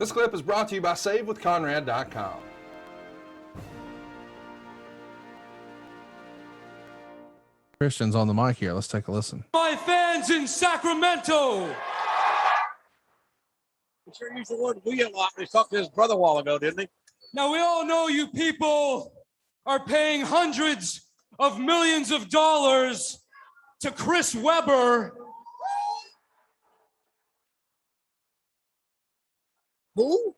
This clip is brought to you by SaveWithConrad.com. Christian's on the mic here. Let's take a listen. My fans in Sacramento. I'm sure he used the word we a lot when he talked to his brother a while ago, didn't he? Now, we all know you people are paying hundreds of millions of dollars to Chris Webber. Who?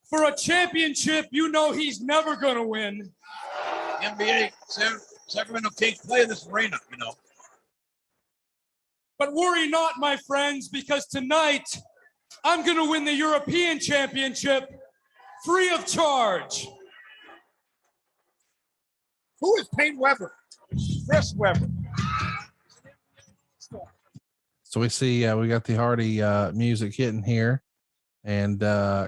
For a championship you know he's never going to win. NBA, Sacramento Kings play in this arena, you know. But worry not, my friends, because tonight I'm going to win the European Championship free of charge. Who is Payne Webber? Chris Webber. So we see we got the Hardy music hitting here, and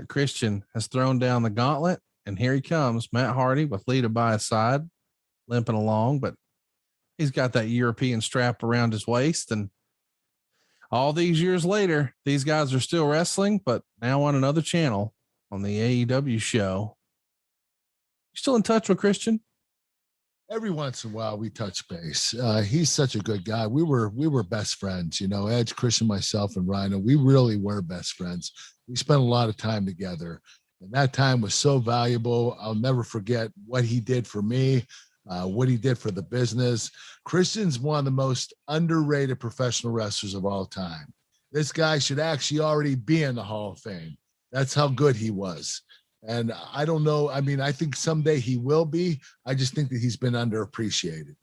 Christian has thrown down the gauntlet, and here he comes, Matt Hardy with Lita by his side, limping along, but he's got that European strap around his waist. And all these years later, these guys are still wrestling, but now on another channel on the AEW show. You still in touch with Christian? Every once in a while we touch base. He's such a good guy. We were best friends, you know, Edge, Christian, myself, and Rhino. We really were best friends. We spent a lot of time together, and that time was so valuable. I'll never forget what he did for me, what he did for the business. Christian's one of the most underrated professional wrestlers of all time. This guy should actually already be in the Hall of Fame. That's how good he was. And I don't know. I mean, I think someday he will be. I just think that he's been underappreciated.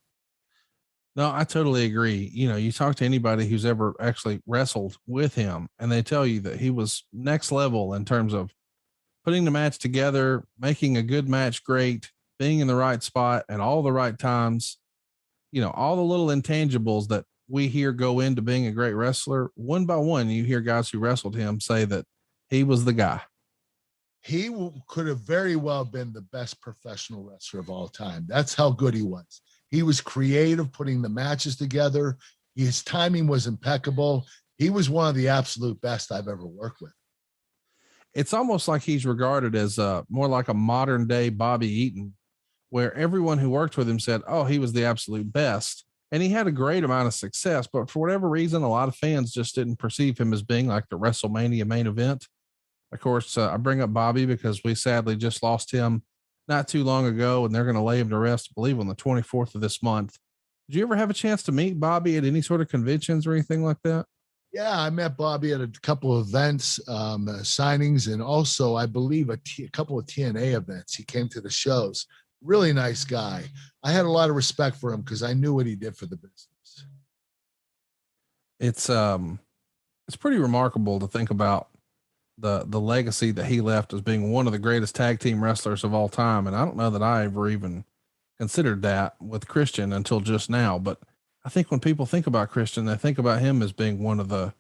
No, I totally agree. You know, you talk to anybody who's ever actually wrestled with him, and they tell you that he was next level in terms of putting the match together, making a good match great, being in the right spot at all the right times. You know, all the little intangibles that we hear go into being a great wrestler. One by one, you hear guys who wrestled him say that he was the guy. He could have very well been the best professional wrestler of all time. That's how good he was. He was creative, putting the matches together. His timing was impeccable. He was one of the absolute best I've ever worked with. It's almost like he's regarded as more like a modern day Bobby Eaton, where everyone who worked with him said, oh, he was the absolute best. And he had a great amount of success, but for whatever reason, a lot of fans just didn't perceive him as being like the WrestleMania main event. Of course, I bring up Bobby because we sadly just lost him not too long ago, and they're going to lay him to rest, I believe, on the 24th of this month. Did you ever have a chance to meet Bobby at any sort of conventions or anything like that? Yeah, I met Bobby at a couple of events, signings, and also, I believe, a couple of TNA events. He came to the shows. Really nice guy. I had a lot of respect for him because I knew what he did for the business. It's pretty remarkable to think about the legacy that he left as being one of the greatest tag team wrestlers of all time. And I don't know that I ever even considered that with Christian until just now, but I think when people think about Christian, they think about him as being one of the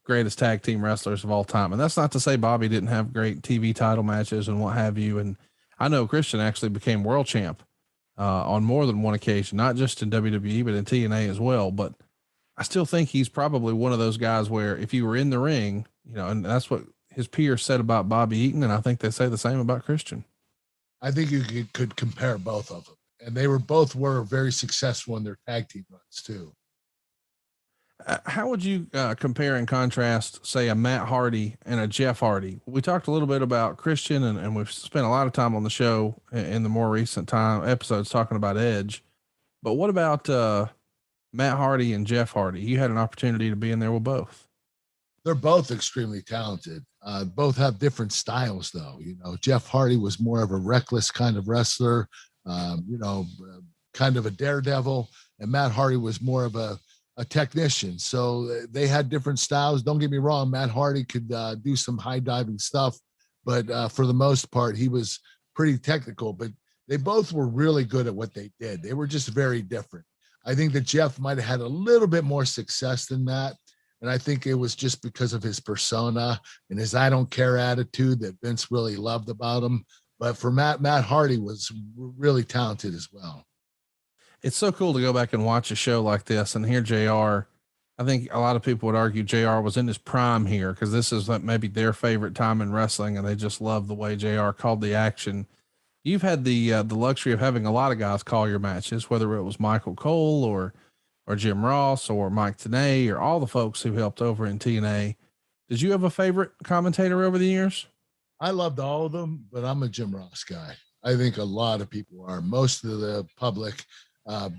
greatest tag team wrestlers of all time. And that's not to say Bobby didn't have great TV title matches and what have you. And I know Christian actually became world champ on more than one occasion, not just in WWE, but in TNA as well. But I still think he's probably one of those guys where if you were in the ring, you know, and that's what his peers said about Bobby Eaton, and I think they say the same about Christian. I think you could compare both of them, and they were very successful in their tag team runs too. How would you compare and contrast, say, a Matt Hardy and a Jeff Hardy? We talked a little bit about Christian, and we've spent a lot of time on the show in the more recent episodes talking about Edge. But what about Matt Hardy and Jeff Hardy? You had an opportunity to be in there with both. They're both extremely talented. Both have different styles, though. You know, Jeff Hardy was more of a reckless kind of wrestler, kind of a daredevil, and Matt Hardy was more of a technician. So they had different styles. Don't get me wrong, Matt Hardy could do some high diving stuff, but for the most part, he was pretty technical. But they both were really good at what they did. They were just very different. I think that Jeff might have had a little bit more success than Matt. And I think it was just because of his persona and his I don't care attitude that Vince really loved about him. But for Matt Hardy was really talented as well. It's so cool to go back and watch a show like this and hear JR I think a lot of people would argue JR was in his prime here because this is like maybe their favorite time in wrestling, and they just love the way JR called the action. You've had the luxury of having a lot of guys call your matches, whether it was Michael Cole or Jim Ross or Mike Tenay or all the folks who helped over in TNA. Did you have a favorite commentator over the years? I loved all of them, but I'm a Jim Ross guy. I think a lot of people are. Most of the public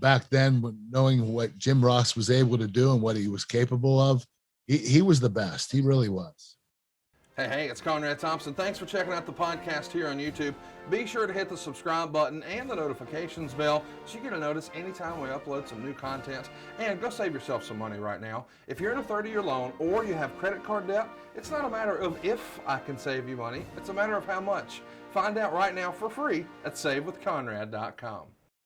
back then, knowing what Jim Ross was able to do and what he was capable of, he was the best. He really was. Hey, it's Conrad Thompson. Thanks for checking out the podcast here on YouTube. Be sure to hit the subscribe button and the notifications bell so you get a notice anytime we upload some new content. And go save yourself some money right now. If you're in a 30-year loan or you have credit card debt, it's not a matter of if I can save you money. It's a matter of how much. Find out right now for free at SaveWithConrad.com.